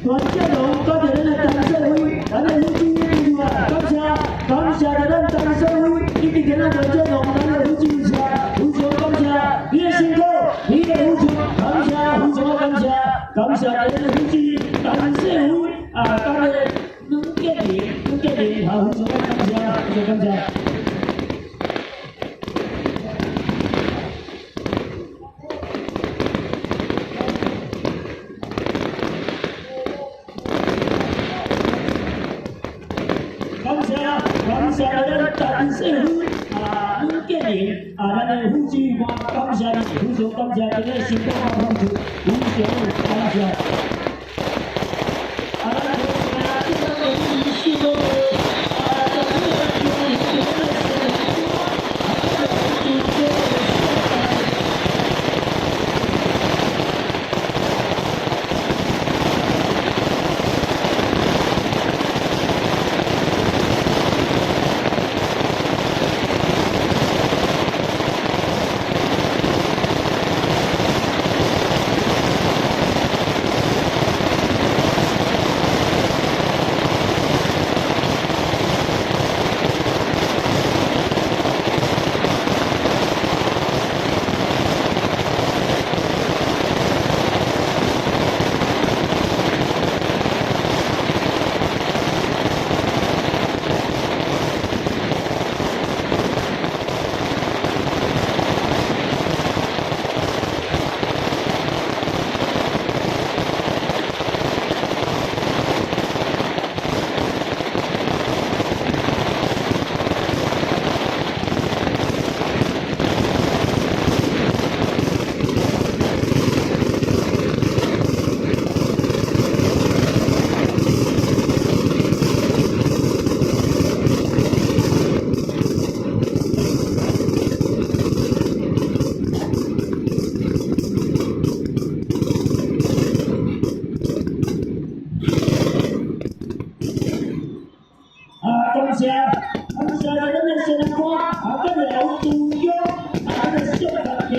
大阵容感谢咱的陈社会，咱的夫妻朋友啊，感谢着咱陈社会，一直跟咱大阵容，咱的夫妻非常感谢你的辛苦，你的付出，感谢非常感谢，感谢咱的夫妻陈社会啊，咱的两建林啊，非常感谢，非常感谢。 感谢咱陈社会啊，阮建林啊，咱的夫妻看，感谢你，非常感谢你的辛苦和付出，非常感谢。啊，咱这个今天的仪式都啊，这个感谢咱的新郎官啊，咱的老祖宗啊，咱的小家庭。